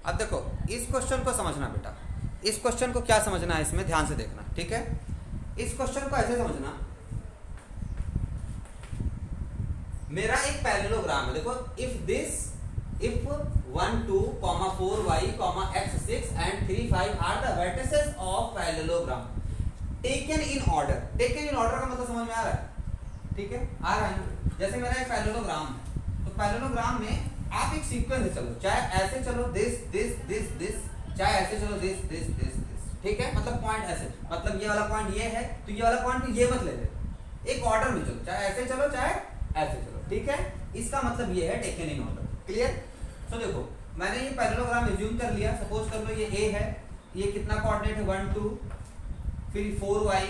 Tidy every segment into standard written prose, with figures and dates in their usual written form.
अब देखो इस क्वेश्चन को समझना बेटा, इस क्वेश्चन को क्या समझना है इसमें ध्यान से देखना, ठीक है। इस क्वेश्चन को ऐसे समझना, मेरा एक पैरेललोग्राम है, देखो if 1 2 4 y x 6 and 3 5 are the vertices of parallelogram taken in order। taken in order का मतलब समझ में आ रहा है, ठीक है, आ रहा है ना। जैसे मेरा एक पैरेललोग्राम है, तो पैरेललोग्राम में आप एक सीक्वेंस से चलो, चाहे ऐसे चलो दिस दिस दिस दिस, चाहे ऐसे चलो दिस दिस दिस दिस, ठीक है। मतलब पॉइंट ऐसे, मतलब ये वाला पॉइंट ये है तो ये वाला पॉइंट ये मत ले ले, एक ऑर्डर में चलो, चाहे ऐसे चलो चाहे ऐसे चलो, ठीक है। इसका मतलब ये है टेकन इन ऑर्डर, क्लियर। तो देखो मैंने ये पैरेललोग्राम एज्यूम कर लिया, सपोज कर लो ये ए है, ये कितना कोऑर्डिनेट है 1 2, फिर 4y,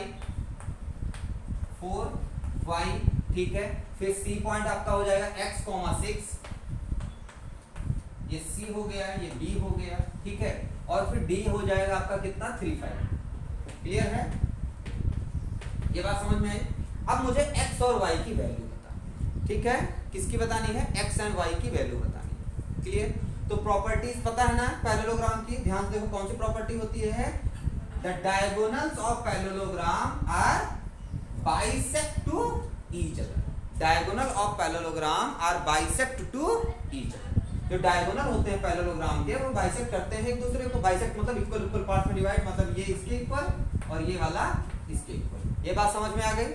ठीक है। फिर सी पॉइंट आपका हो जाएगा x, 6, ये सी हो गया, ये बी हो गया, ठीक है। और फिर डी हो जाएगा आपका कितना 3 5, क्लियर है, ये बात समझ में आई। अब मुझे x और y की वैल्यू बतानी, ठीक है, किसकी बतानी है, x एंड y की वैल्यू बतानी है, क्लियर। तो प्रॉपर्टीज पता है ना पैरेललोग्राम की, ध्यान से देखो कौन सी प्रॉपर्टी होती है, the diagonals of parallelogram are bisect to each other. Diagonal of parallelogram are bisect to each other. जो डायगोनल होते हैं पैरेललोग्राम के वो बाइसेक्ट करते हैं एक दूसरे को, बाइसेक्ट मतलब इक्वल इक्वल पार्ट में डिवाइड, मतलब ये इसके इक्वल और ये वाला इसके इक्वल। ये बात समझ में आ गई।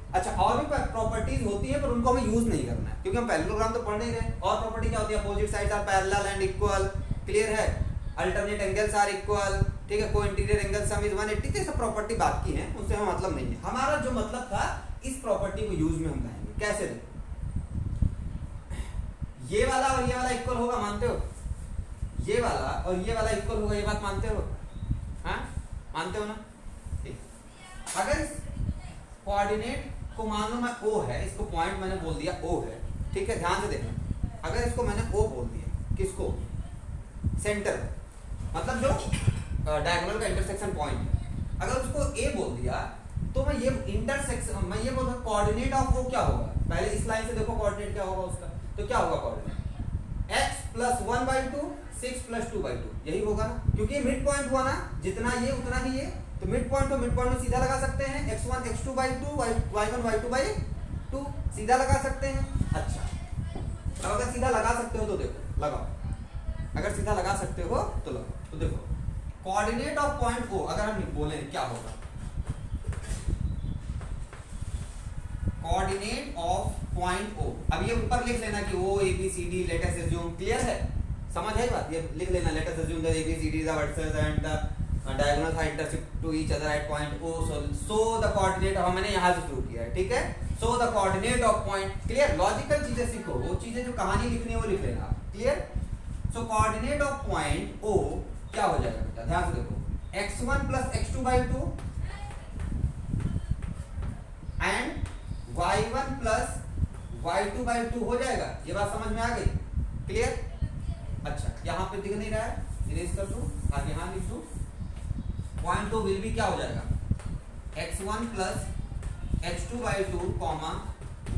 अच्छा, और भी प्रॉपर्टीज होती है पर उनको हमें यूज नहीं करना है क्योंकि हम पैरेललोग्राम तो पढ़ नहीं रहे। और प्रॉपर्टी क्या होती है, opposite sides are parallel and equal, clear है, अल्टरनेट एंगल्स आर इक्वल, ठीक है, को-इंटीरियर एंगल सम इज 180, ये सब प्रॉपर्टी बात की है, उससे हमें मतलब नहीं है। हमारा जो मतलब था इस प्रॉपर्टी को यूज में हम लाएंगे कैसे, ये वाला और ये वाला इक्वल होगा, मानते हो, ये वाला और ये वाला इक्वल होगा, ये बात मानते हो, हाँ मानते हो ना, ठीक। अगर कोऑर्डिनेट को मान लो मैं O है, इसको पॉइंट मैंने बोल दिया O है, ठीक है, ध्यान से देखना। अगर इसको मैंने O बोल दिया, किसको, सेंटर, मतलब जो डायगोनल का इंटरसेक्शन पॉइंट है, अगर उसको A बोल दिया तो मैं ये इंटरसेक्शन, मैं ये बोलूँ कोऑर्डिनेट ऑफ O क्या होगा, पहले इस लाइन से देखो कोऑर्डिनेट क्या होगा उसका, तो क्या होगा कोऑर्डिनेट x + 1/2 6 + 2/2, यही होगा ना, क्योंकि मिड पॉइंट हुआ ना, जितना ये उतना ही ये, तो मिड पॉइंट को मिड पॉइंट में सीधा लगा सकते हैं, x1 x2/2 y1 y2/2 सीधा लगा सकते हैं। अच्छा, अब अगर सीधा लगा सकते हो तो देखो लगाओ, अगर सीधा लगा सकते हो तो लगाओ। तो देखो कोऑर्डिनेट ऑफ पॉइंट O अगर हम बोले क्या होगा, कोऑर्डिनेट ऑफ पॉइंट O, अब ये ऊपर लिख लेना कि O A B C D, late us assume, clear है, समझ है बात, ये लिख लेना, late us assume that A B C D is the vertices and the diagonals are intersect to each other at point O, so the coordinate, अब मैंने यहाँ से शुरू किया है, ठीक है, so the coordinate of point, clear, logical चीजें सीखो, वो चीजें जो कहानी लिखनी है वो लिख लेना, clear. so coordinate of point O क्या हो जाएगा बेटा, ध्यान से देखो, x1 + x2/2 and y1 + y2/2 हो जाएगा, ये बात समझ में आ गई, क्लियर। अच्छा, यहाँ पे दिख नहीं रहा है, इरेज कर दूं, आप यहाँ लिख दूं, पॉइंट O विल भी क्या हो जाएगा, x1 + x2/2,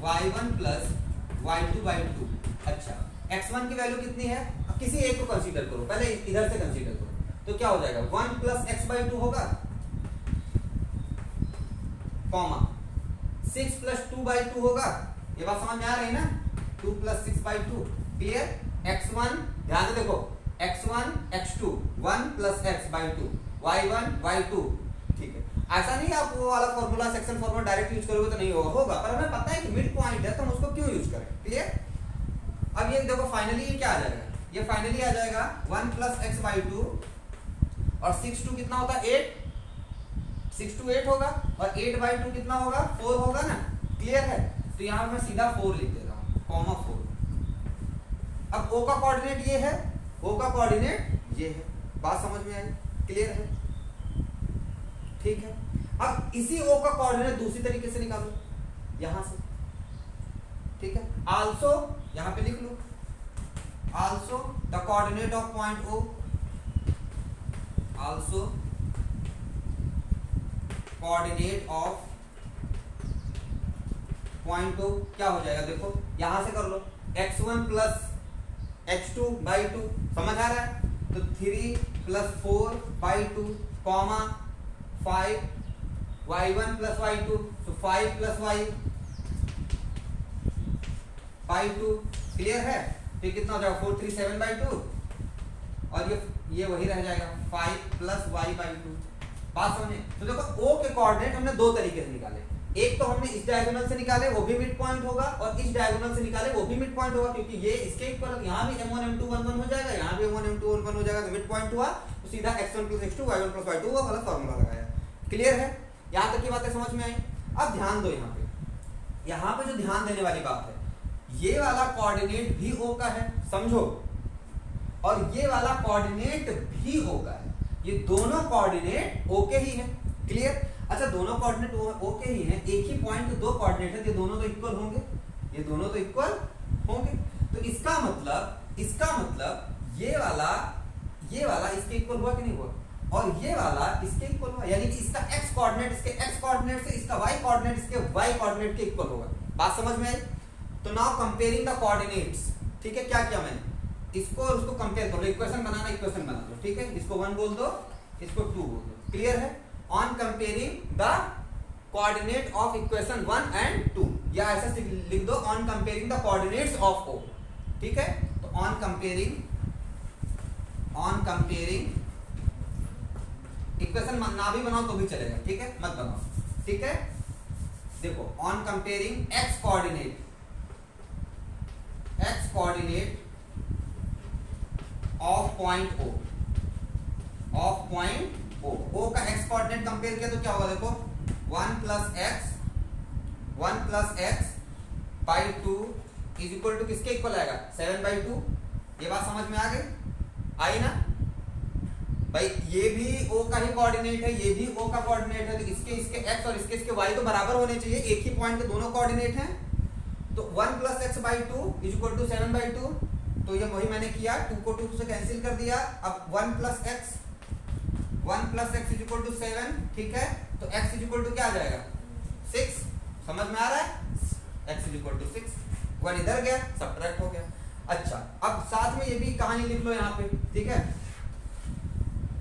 y1 + y2/2। अच्छा, x1 की वैल्यू कितनी है, अब किसी एक को कंसीडर करो, पहले इधर से कंसीडर करो, तो क्या हो जाएगा 1 + x/2 होगा, 6 + 2/2 होगा, ये बात समझ में आ रही ना, 2 + 6/2, क्लियर। x1 ध्यान से देखो, x1 x2 1 + x/2 y1 y2, ठीक है। ऐसा नहीं आप वो वाला formula, section formula direct use करोगे तो नहीं होगा, पर हमें पता है कि मिड पॉइंट है तो हम उसको क्यों यूज करें, क्लियर। अब ये देखो फाइनली ये क्या आ जाएगा, ये फाइनली आ जाएगा 1 + x/2 और 6 2 कितना होता है 8, 6 2 8 होगा, और 8/2 कितना होगा 4 होगा ना, क्लियर है। तो यहाँ मैं सीधा 4 लिख दे रहा हूँ, (4). अब O का कोऑर्डिनेट ये है, O का कोऑर्डिनेट ये है, बात समझ में आई, क्लियर है, ठीक है। अब इसी O का कोऑर्डिनेट दूसरी तरीके से निकालो, यहां से, ठीक है। आल्सो यहां पे लिख लो, also the coordinate of point O, also coordinate of point O क्या हो जाएगा, देखो यहां से कर लो, x1 + x2/2, समझ आ रहा है, तो 3 plus 4 by 2 comma 5 y1 plus y2, तो 5 प्लस y बाई 2। क्लियर है? तो ये कितना हो जाएगा 4 3 7 बाई 2 और ये वही रह जाएगा 5 प्लस y बाई 2। बात समझे? तो देखो ओ के कोऑर्डिनेट हमने दो तरीके से निकाले, एक तो हमने इस डायगोनल से निकाले वो भी मिड पॉइंट होगा और इस डायगोनल से निकाले वो भी मिड पॉइंट होगा, क्योंकि ये इसके इक्वल, यहाँ भी m1 m2 1 1 हो जाएगा, यहाँ भी m1 m2 1 1 हो जाएगा, तो मिड पॉइंट हुआ, तो सीधा x1 + x2 y1 + y2 वो वाला फार्मूला लगाया। क्लियर है? यहाँ तक की बातें समझ में आई? अब ध्यान दो, यहाँ पे जो ध्यान देने वाली बात है, ये वाला कोऑर्डिनेट भी O का है, समझो, और ये वाला कोऑर्डिनेट भी O का है, ये दोनों कोऑर्डिनेट O के ही हैं। क्लियर? अच्छा, दोनों कोऑर्डिनेट O के ही हैं, एक ही पॉइंट के दो कोऑर्डिनेट है, ये दोनों तो इक्वल होंगे, ये दोनों तो इक्वल होंगे, तो इसका मतलब ये वाला इसके इक्वल हुआ कि नहीं हुआ, और ये वाला इसके इक्वल हुआ, यानी कि इसका x कोऑर्डिनेट इसके x कोऑर्डिनेट से, इसका y कोऑर्डिनेट इसके y कोऑर्डिनेट के इक्वल होगा। बात समझ में आई? तो नाउ कंपेयरिंग द कोऑर्डिनेट्स, ठीक है, क्या किया मैंने, इसको और उसको कंपेयर कर लो, इक्वेशन बना दो, ठीक है, इसको 1 बोल दो, इसको 2 बोल दो। क्लियर है? On comparing the coordinate of equation 1 and 2, या ऐसा लिख दो on comparing the coordinates of O। ठीक है, तो ऑन कंपेयरिंग इक्वेशन ना भी बनाओ तो भी चलेगा, ठीक है, मत बनाओ, ठीक है। देखो, on comparing x coordinate of point O का x कोऑर्डिनेट कंपेयर किया तो क्या होगा, देखो 1 plus x by 2 is equal to किसके इक्वल आएगा, 7 बाई 2। ये बात समझ में आ गई? आई ना भाई? ये भी O का ही कोऑर्डिनेट है, ये भी O का कोऑर्डिनेट है, तो इसके x और इसके y तो बराबर होने चाहिए, एक ही पॉइंट के दोनों कोऑर्डिनेट हैं। तो 1 plus x by 2 is equal to 7 by 2, तो ये वही मैंने किया, 2 को 2 से कैंसिल कर दिया। अब 1 plus x is equal to 7, ठीक है, तो x इज इक्वल टू क्या आ जाएगा, 6। समझ में आ रहा है? x इज इक्वल टू 6, 1 इधर गया, सब्ट्रैक्ट हो गया। अच्छा, अब साथ में ये भी कहानी लिख लो यहाँ पे, ठीक है,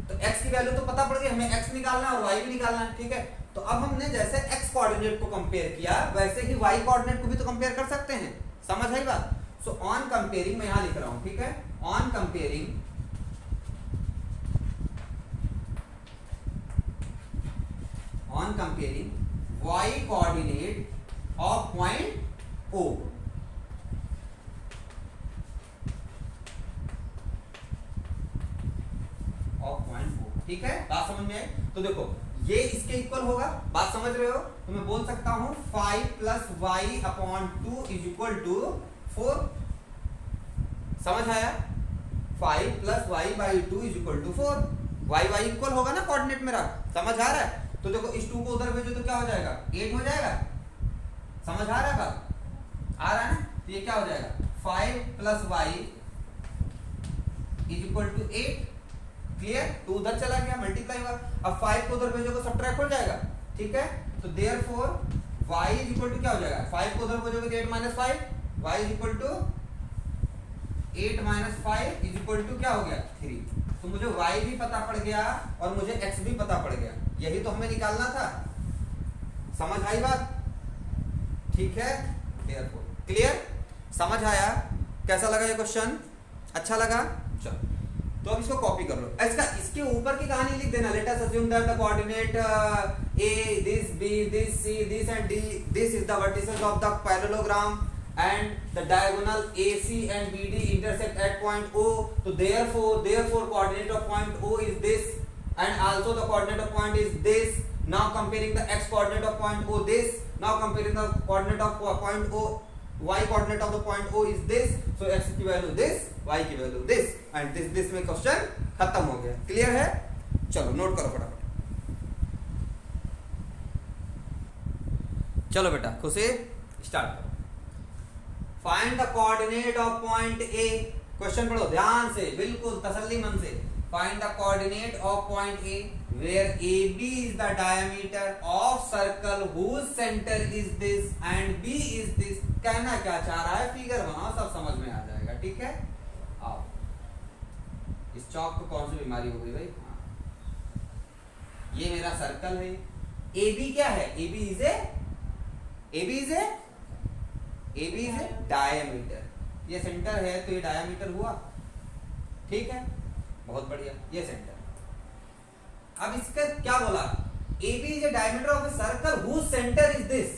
तो x की वैल्यू तो पता पड़ गई, हमें x निकालना है और y भी निकालना है, ठीक है। तो अब हमने जैसे x कोऑर्डिनेट को कंपेयर किया, वैसे ही y कोऑर्डिनेट को भी तो कंपेयर कर सकते हैं। समझ आई बात? सो ऑन कंपेयरिंग, मैं यहां लिख रहा हूं, ठीक है, on comparing y coordinate of point O, ठीक है, बात समझ में आई? तो देखो, ये इसके इक्वल होगा, बात समझ रहे हो? तो मैं बोल सकता हूं 5 plus y upon 2 is equal to 4। समझ आया? 5 plus y by 2 is equal to 4। y equal होगा ना कोऑर्डिनेट मेरा, समझ आ रहा है? तो देखो, इस 2 को उधर भेजो तो क्या हो जाएगा, 8 हो जाएगा। समझ आ रहा है बात? आ रहा है ना? तो ये क्या हो जाएगा, 5 plus y is equal to 8। Clear? तो उधर चला गया, मल्टीप्लाई हुआ। अब 5 को उधर भेजोगे, सब्ट्रैक्ट हो जाएगा, ठीक है। तो therefore y is equal to क्या हो जाएगा, 5 को उधर भेजोगे तो 8 minus 5, y is equal to 8 minus 5 is equal to क्या हो गया, 3। तो मुझे y भी पता पड़ गया और मुझे x भी पता पड़ गया, यही तो हमें निकालना था। समझ आई बात? ठीक है, देयरफॉर क्लियर? समझ आया? कैसा लगा ये क्वेश्चन? अच्छा लगा? चलो, तो अब इसको कॉपी कर लो। इसके ऊपर की कहानी लिख देना, late us assume that the coordinate a, this b, this c, this and d, this is the vertices of the parallelogram and the diagonal AC and BD intersect at point O. So therefore coordinate of point O is this and also the coordinate of point is this. Now comparing the x coordinate of point O this. Now comparing the coordinate of point O, y coordinate of the point O is this. So x की value this, y की value this and this में question खत्म हो गया। Clear है? चलो note करो फटाफट। चलो बेटा, खुशी स्टार्ट करो। Find the coordinate of point A. Question पढ़ो ध्यान से, बिल्कुल तसल्ली मन से। Find the coordinate of point A where AB is the diameter of circle whose center is this and B is this। कहना क्या चाह रहा है, फिगर बनाओ, सब समझ में आ जाएगा। ठीक है, आओ इस चौक को कौन सी बीमारी हो गई भाई? हाँ, ये मेरा सर्कल है। ए बी क्या है? A B is a diameter. ये सेंटर है तो ये डायमीटर हुआ, ठीक है, बहुत बढ़िया, ये सेंटर। अब इसका क्या बोला? A B is a diameter of a circle whose centre is this,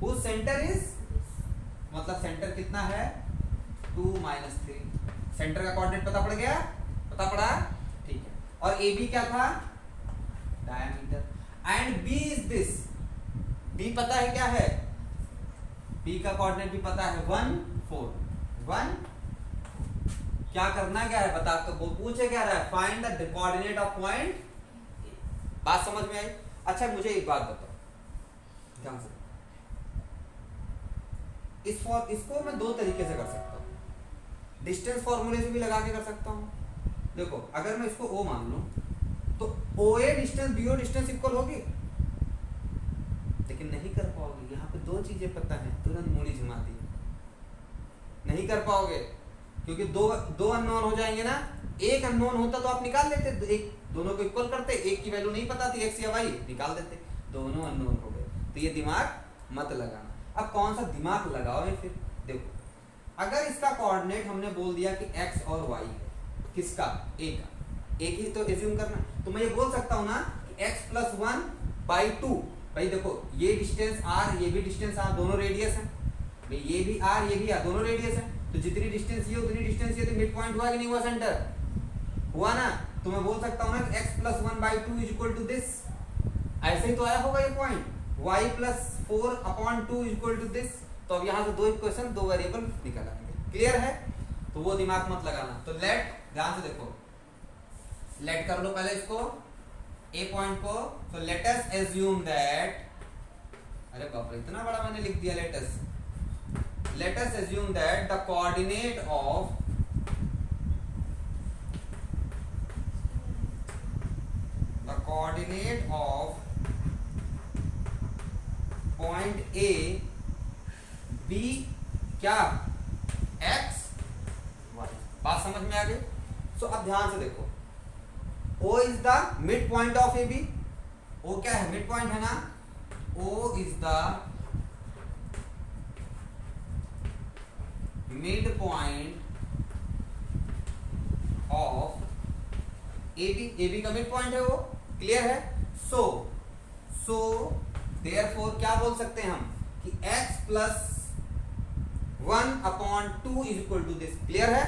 whose centre is, मतलब सेंटर कितना है? 2 - 3। सेंटर का कोऑर्डिनेट पता पड़ गया? पता पड़ा, ठीक है। और ए बी क्या था? Diameter. And B is this, B पता है क्या है? बी का कोऑर्डिनेट भी पता है, 1 4 1। क्या करना क्या है बता, तो पूछे क्या रहा है? Find the coordinate of point. बात समझ में आई? अच्छा मुझे एक बात बताओ ध्यान से, इसको मैं दो तरीके से कर सकता हूं। डिस्टेंस फॉर्मूले से भी लगा के कर सकता हूं। देखो अगर मैं इसको ओ मान लूं तो OA distance BO distance equal होगी, लेकिन नहीं कर पाओगे। यहाँ पे दो चीजें पता है, तुरंत मूड़ी झुमा दी, नहीं कर पाओगे क्योंकि दो अननोन हो जाएंगे ना। एक अननोन होता तो आप निकाल लेते, एक दोनों को इक्वल करते, एक की वैल्यू नहीं पता थी एक्स या वाई, निकाल देते। दोनों अननोन हो गए, तो ये दिमाग मत लगाना। अब कौन सा दिमाग लगाओ फिर? देखो अगर इसका कोऑर्डिनेट हमने बोल दिया कि एक्स और वाई है, किसका? ए का, एक ही तो एज्यूम करना। तो मैं ये बोल सकता हूं ना कि x + 1/2। भाई देखो ये डिस्टेंस r, ये भी डिस्टेंस r, दोनों रेडियस हैं भाई, ये भी r ये भी r, दोनों रेडियस हैं। तो जितनी डिस्टेंस ये उतनी डिस्टेंस ये, तो मिड पॉइंट हुआ कि नहीं हुआ? सेंटर हुआ ना। तो मैं बोल सकता हूं ना कि x + 1/2 = दिस। ऐसे ही तो आया होगा ये पॉइंट, y + 4/2 = दिस। तो अब यहां से दो इक्वेशन, दो वेरिएबल निकल आएंगे। क्लियर है? तो वो दिमाग मत लगाना। तो लेट, ध्यान से देखो, लेट कर लो पहले इसको, ए पॉइंट को। तो लेट अस एज्यूम दैट, अरे बाप रे इतना बड़ा मैंने लिख दिया, let us assume that the coordinate of point A B क्या? X Y. बात समझ में आ गई? सो अब ध्यान से देखो, O is the mid point of A B. O क्या है? मिड पॉइंट है ना। O is the mid point of A B. A B का मिड पॉइंट है वो, क्लियर है? सो देयरफॉर क्या बोल सकते हैं हम कि x + 1/2 = दिस। क्लियर है?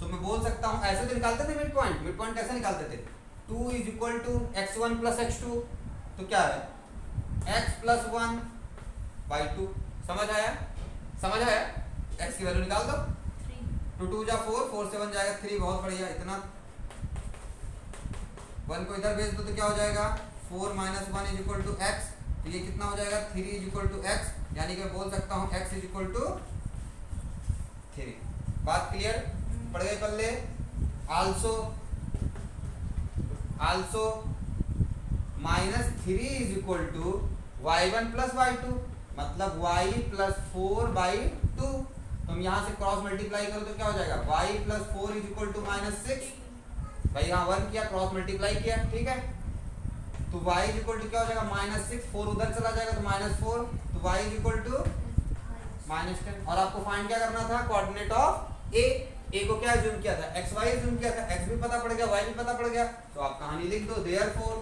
तो मैं बोल सकता हूं, ऐसे तो निकालते थे मिड पॉइंट कैसे निकालते थे? 2 = x1 + x2। तो क्या है? x + 1/2। समझ आया? x की वैल्यू निकाल दो। 2 2 जा 4, 4 से 1 जाएगा 3। बहुत बढ़िया। इतना 1 को इधर भेज दो तो क्या हो जाएगा? 4 - 1 = x। तो ये कितना हो जाएगा? 3 = x। यानी कि मैं बोल सकता हूं x = 3। बात क्लियर? पढ़ गए पल्ले? आल्सो -3 = y1 + y2, मतलब y + 4/2। तुम यहां से क्रॉस मल्टीप्लाई करो तो क्या हो जाएगा? y + 4 = -6। भाई यहाँ 1 किया, क्रॉस मल्टीप्लाई किया, ठीक है। तो y = क्या हो जाएगा? -6। 4 उधर चला जाएगा तो -4। तो y = -10। और आपको फाइंड क्या करना था? कोऑर्डिनेट ऑफ ए को क्या एज्यूम किया था? एक्स वाई एज्यूम किया था। एक्स भी पता पड़ गया, वाई भी पता पड़ गया। तो आप कहानी लिख दो, देयरफॉर,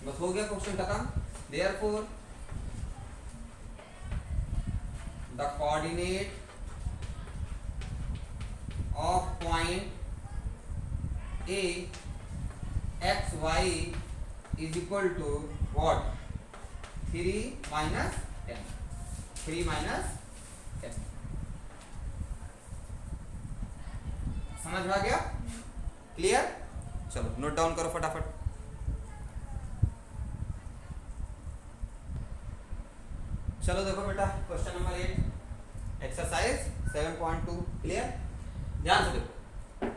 बस हो गया, क्वेश्चन खत्म। Therefore the coordinate of point A X Y = what? 3 - 10। 3 - 10। समझ में आ गया? क्लियर? चलो नोट डाउन करो फटाफट। चलो देखो बेटा, क्वेश्चन नंबर 8 एक्सरसाइज 7.2। क्लियर? ध्यान से देखो,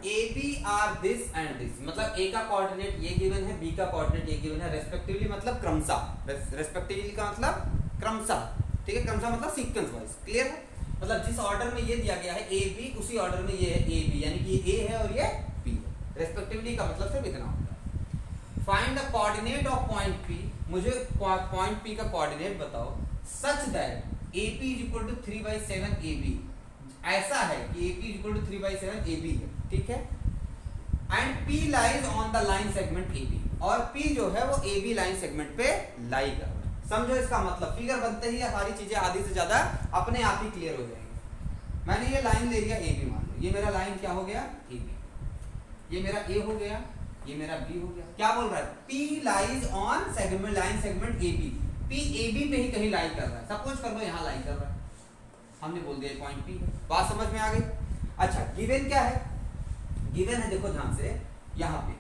A B are this and this, मतलब ए का कोऑर्डिनेट ये गिवन है, बी का कोऑर्डिनेट ये गिवन है, रेस्पेक्टिवली मतलब क्रमशः। रेस्पेक्टिवली का मतलब क्रमशः, ठीक है? क्रमशः मतलब सीक्वेंस वाइज। क्लियर है? मतलब जिस ऑर्डर में ये दिया गया है ए बी, उसी ऑर्डर में ये है ए बी, यानी कि ए है और ये बी है। रेस्पेक्टिवली का मतलब सिर्फ इतना होता है। Find the coordinate of point P, मुझे पॉइंट पी का कोऑर्डिनेट बताओ such that AP is equal to 3/7 AB, ऐसा है कि AP is equal to 3/7 AB है, ठीक है, and P lies on the line segment AB, और P जो है वो AB लाइन सेगमेंट पे लाई कर रहा है। समझो इसका मतलब, फिगर बनते ही सारी चीजें आधी से ज्यादा अपने आप ही क्लियर हो जाएंगी। मैंने ये लाइन ले लिया AB, मान लो ये मेरा लाइन क्या हो गया AB, ये मेरा A हो गया, ये मेरा B हो गया। क्या बोल रहा है, P lies on segment line segment AB, P AB पे ही कहीं लाई कर रहा है, सपोज कर लो यहाँ लाई कर रहा है, हमने बोल दिया पॉइंट P। बात समझ में आ गई। अच्छा गिवन क्या है, गिवन है देखो ध्यान से, यहाँ पे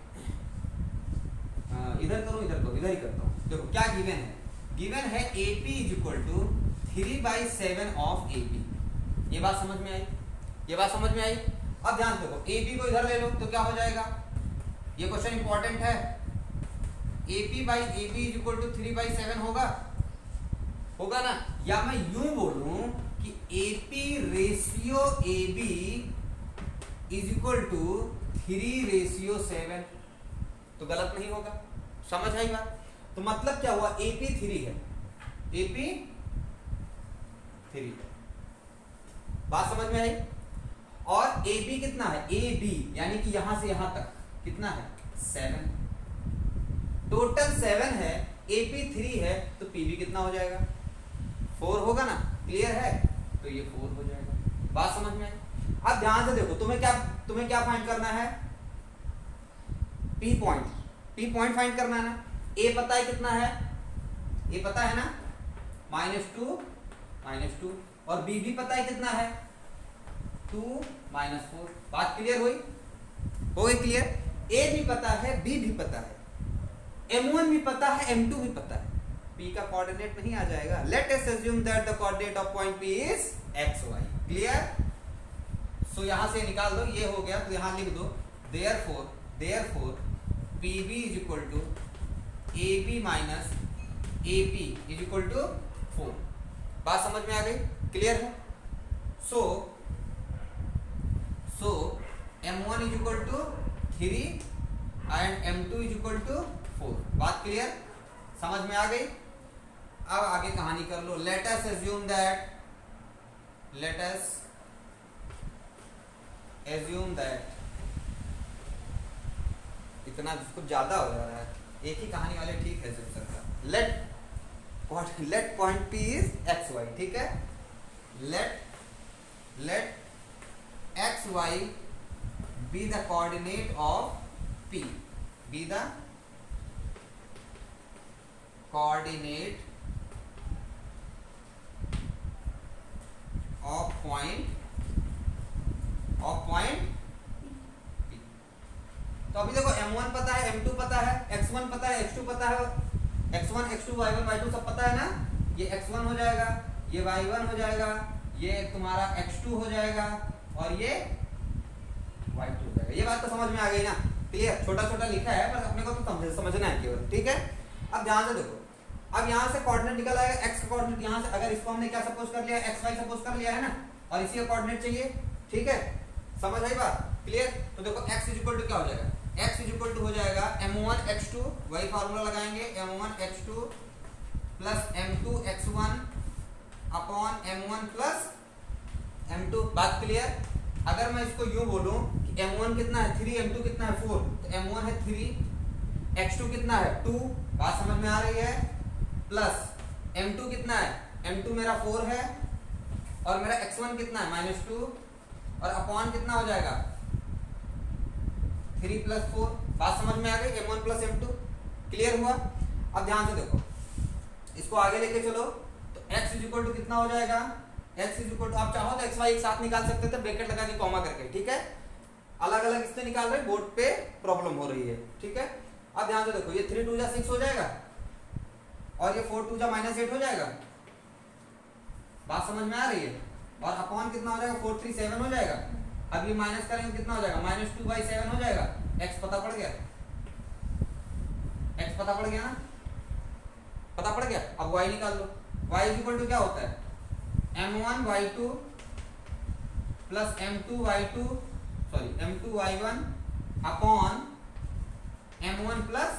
इधर करो इधर करो, इधर ही करता हूँ। देखो क्या गिवन है, गिवन है AP is equal to 3/7 of AB। ये बात समझ में आई, ये बात समझ में आई। अब ध्यान से देखो AB को इधर ले लो तो क्या हो जाएगा, ये क्वेश्चन इंपॉर्टेंट है, AP/AB इज इक्वल टू 3/7 होगा, होगा ना। या मैं यूं बोलूं कि AP ratio AB is equal to 3/7, तो गलत नहीं होगा। समझ आई बात। तो मतलब क्या हुआ, AP 3 है, AP 3 है, बात समझ में आई। और AB कितना है, AB यानी कि यहां से यहां तक कितना है 7, टोटल 7 है, AP 3 है, तो PB कितना हो जाएगा 4 होगा ना, क्लियर है, तो ये 4 हो जाएगा। बात समझ में आई। अब ध्यान से देखो, तुम्हें क्या फाइंड करना है, P पॉइंट फाइंड करना है ना। A पता है कितना है, A पता है ना -2 और B भी पता है कितना है 2 -4। बात क्लियर हुई, हो गई क्लियर। A भी पता है, B भी पता है, M1 भी पता है, M2 भी पता है, P का कोऑर्डिनेट नहीं आ जाएगा। Let us assume that the coordinate of point P is XY, clear. So यहां से निकाल दो, ये हो गया, तो यहां लिख दो therefore PB is equal to AB minus AP is equal to 4। बात समझ में आ गई, क्लियर है। So M1 is equal to 3 and M2 is equal to 4। बात क्लियर, समझ में आ गई। अब आगे कहानी कर लो। लेट अस अज्यूम दैट इतना कुछ ज्यादा हो जा रहा है, एक ही कहानी वाले ठीक है सर का। Let point P is XY, ठीक है। Let XY be the coordinate of P, be the coordinate of point P। तो अभी देखो M1 पता है, M2 पता है, X1 पता है, X2 पता है, X1 X2 Y1 Y2 सब पता है ना। ये X1 हो जाएगा, ये Y1 हो जाएगा, ये तुम्हारा X2 हो जाएगा और ये Y2 हो जाएगा। ये बात तो समझ में आ गई ना, क्लियर। छोटा छोटा लिखा है पर अपने को तो समझना है केवल, ठीक है। अब ध्यान से देखो, अब यहाँ से कोऑर्डिनेट निकल आएगा, x का कोऑर्डिनेट यहाँ से, अगर इसको हमने क्या सपोज कर लिया, xy सपोज कर लिया है ना, और इसी का कोऑर्डिनेट चाहिए, ठीक है। समझ आई बात, क्लियर। तो देखो x इज इक्वल टू क्या हो जाएगा, x इज इक्वल टू हो जाएगा m1 x2, वही फार्मूला लगाएंगे, m1 x2 plus m2 x1 upon m1 plus m2। बात क्लियर। अगर मैं इसको यूं बोलूं कि m1 कितना है 3, m2 कितना है 4, तो m1 है 3, x2 कितना है 2, बात समझ में आ रही है, प्लस m2 कितना है, m2 मेरा 4 है और मेरा x1 कितना है -2 और अपॉन कितना हो जाएगा 3 + 4। बात समझ में आ गई, m1 + m2, क्लियर हुआ। अब ध्यान से देखो, इसको आगे लेके चलो, तो x इज इक्वल टू कितना हो जाएगा, x इज इक्वल टू, आप चाहो तो xy एक साथ निकाल सकते थे, ब्रैकेट लगा के कॉमा करके, ठीक है। अलग अलग इससे निकाल रहे, बोर्ड पे प्रॉब्लम हो रही है, ठीक है। अब ध्यान से देखो, ये 3 × 2 = 6 हो जाएगा और ये 4 × 2 = -8 हो जाएगा। बात समझ में आ रही है। और अपॉन कितना हो जाएगा 4 3 7 हो जाएगा। अब ये माइनस करेंगे कितना हो जाएगा, -2/7 हो जाएगा। x पता पड़ गया, x पता पड़ गया ना, पता पड़ गया। अब y निकाल लो, y इज इक्वल टू क्या होता है, m1 y2 plus m2 y1 upon m1 plus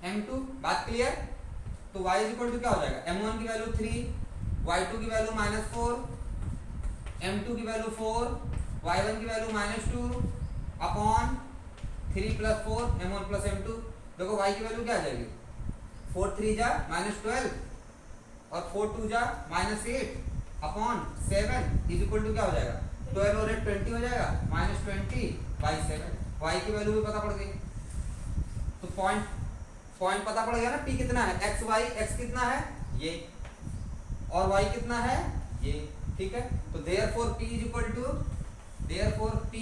m2। बात क्लियर? तो y इज इक्वल टू क्या हो जाएगा, m1 की वैल्यू 3, y2 की वैल्यू -4, m2 की वैल्यू 4, y1 की value -2 upon 3 plus 4 m1 plus m2। देखो y की वैल्यू क्या आ जाएगी, 4 3 जा -12 और 4 2 जा -8 अपॉन 7 इज इक्वल टू क्या हो जाएगा, 12 और 8 20 हो जाएगा, -20/7। y की वैल्यू भी पता पड़ गई। तो पॉइंट पता पड़ गया ना, p कितना है, x y, x कितना है ये और y कितना है ये, ठीक है। तो therefore p is equal to, therefore p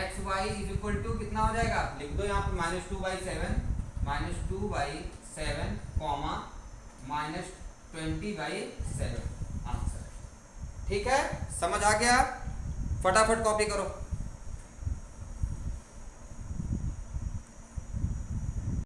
x y is equal to कितना हो जाएगा, लिख दो यहाँ पे -2/7 कॉमा -20/7 आंसर। ठीक है, समझ आ गया? फटाफट कॉपी करो।